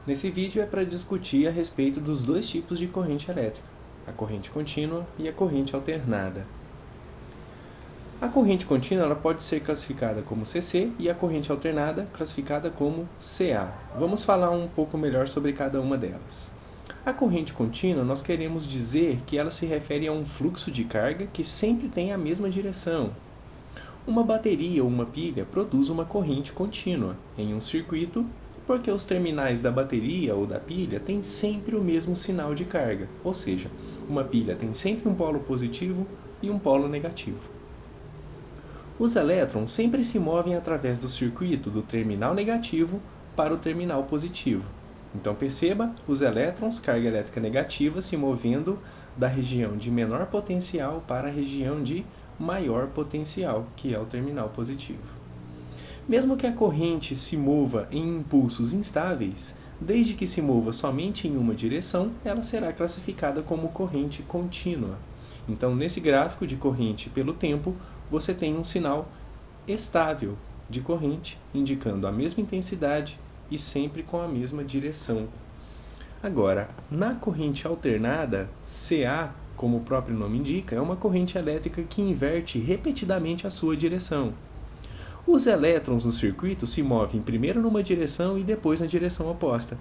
Nesse vídeo é para discutir a respeito dos dois tipos de corrente elétrica, a corrente contínua e a corrente alternada. A corrente contínua ela pode ser classificada como CC e a corrente alternada classificada como CA. Vamos falar um pouco melhor sobre cada uma delas. A corrente contínua nós queremos dizer que ela se refere a um fluxo de carga que sempre tem a mesma direção. Uma bateria ou uma pilha produz uma corrente contínua em um circuito porque os terminais da bateria ou da pilha têm sempre o mesmo sinal de carga, ou seja, uma pilha tem sempre um polo positivo e um polo negativo. Os elétrons sempre se movem através do circuito do terminal negativo para o terminal positivo. Então perceba, os elétrons, carga elétrica negativa, se movendo da região de menor potencial para a região de maior potencial, que é o terminal positivo. Mesmo que a corrente se mova em impulsos instáveis, desde que se mova somente em uma direção, ela será classificada como corrente contínua. Então, nesse gráfico de corrente pelo tempo, você tem um sinal estável de corrente, indicando a mesma intensidade e sempre com a mesma direção. Agora, na corrente alternada, CA, como o próprio nome indica, é uma corrente elétrica que inverte repetidamente a sua direção. Os elétrons no circuito se movem primeiro numa direção e depois na direção oposta.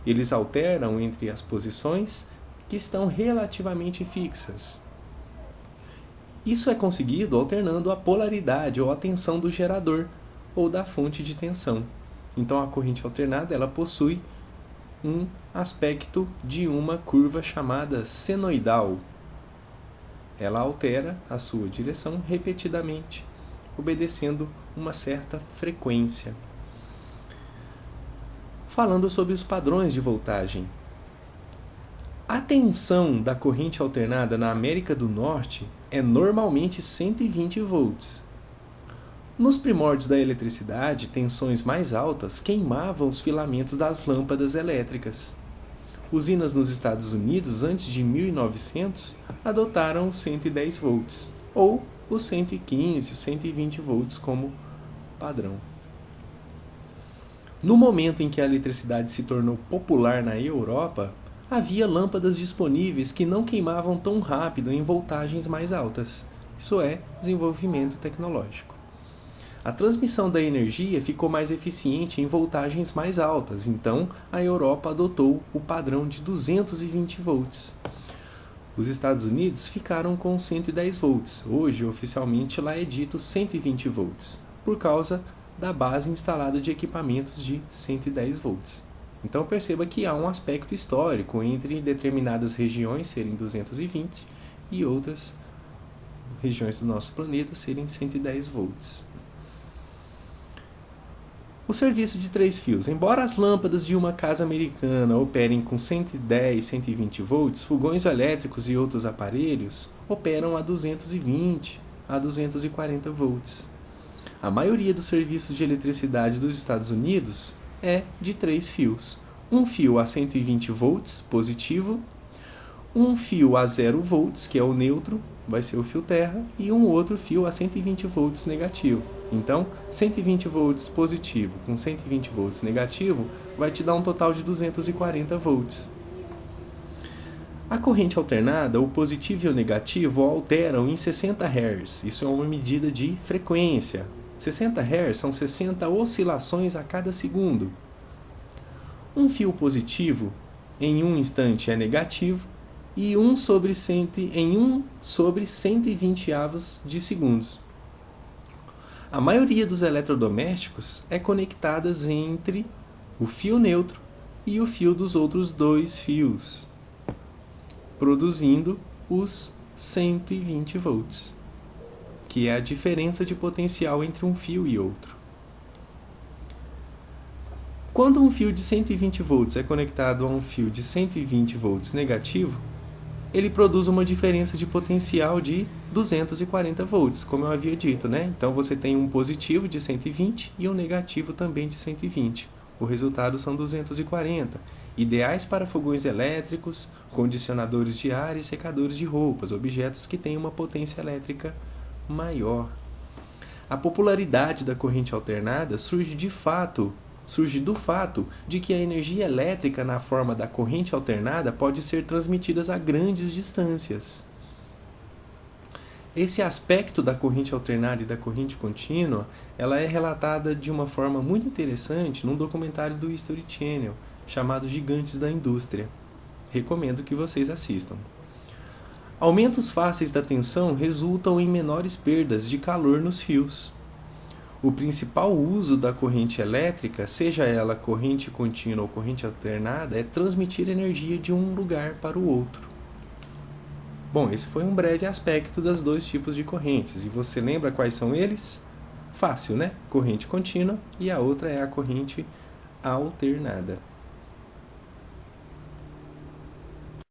Eles alternam entre as posições que estão relativamente fixas. Isso é conseguido alternando a polaridade ou a tensão do gerador ou da fonte de tensão. Então a corrente alternada ela possui um aspecto de uma curva chamada senoidal. Ela altera a sua direção repetidamente, obedecendo uma certa frequência. Falando sobre os padrões de voltagem. A tensão da corrente alternada na América do Norte é normalmente 120 volts. Nos primórdios da eletricidade, tensões mais altas queimavam os filamentos das lâmpadas elétricas. Usinas nos Estados Unidos, antes de 1900, adotaram os 110 volts, ou os 115, os 120 volts como padrão. No momento em que a eletricidade se tornou popular na Europa, havia lâmpadas disponíveis que não queimavam tão rápido em voltagens mais altas. Isso é desenvolvimento tecnológico. A transmissão da energia ficou mais eficiente em voltagens mais altas, então a Europa adotou o padrão de 220 volts. Os Estados Unidos ficaram com 110 volts. Hoje, oficialmente, lá é dito 120 volts, por causa da base instalada de equipamentos de 110 volts. Então perceba que há um aspecto histórico entre determinadas regiões serem 220 e outras regiões do nosso planeta serem 110 volts. O serviço de 3 fios. Embora as lâmpadas de uma casa americana operem com 110, 120 volts, fogões elétricos e outros aparelhos operam a 220 a 240 volts. A maioria dos serviços de eletricidade dos Estados Unidos é de 3 fios. Um fio a 120 volts, positivo, um fio a 0 volts, que é o neutro, vai ser o fio terra, e um outro fio a 120 volts negativo. Então, 120 volts positivo com 120 volts negativo vai te dar um total de 240 volts. A corrente alternada, o positivo e o negativo alteram em 60 Hz. Isso é uma medida de frequência. 60 Hz são 60 oscilações a cada segundo. Um fio positivo em um instante é negativo e em 1 sobre 120 avos de segundos. A maioria dos eletrodomésticos é conectada entre o fio neutro e o fio dos outros 2 fios, produzindo os 120 volts, que é a diferença de potencial entre um fio e outro. Quando um fio de 120 volts é conectado a um fio de 120 volts negativo, ele produz uma diferença de potencial de 240 volts, como eu havia dito, né? Então você tem um positivo de 120 e um negativo também de 120. O resultado são 240, ideais para fogões elétricos, condicionadores de ar e secadores de roupas, objetos que têm uma potência elétrica maior. A popularidade da corrente alternada surge de fato surge do fato de que a energia elétrica na forma da corrente alternada pode ser transmitida a grandes distâncias. Esse aspecto da corrente alternada e da corrente contínua, ela é relatada de uma forma muito interessante num documentário do History Channel, chamado Gigantes da Indústria. Recomendo que vocês assistam. Aumentos fáceis da tensão resultam em menores perdas de calor nos fios. O principal uso da corrente elétrica, seja ela corrente contínua ou corrente alternada, é transmitir energia de um lugar para o outro. Bom, esse foi um breve aspecto dos dois tipos de correntes. E você lembra quais são eles? Fácil, né? Corrente contínua e a outra é a corrente alternada.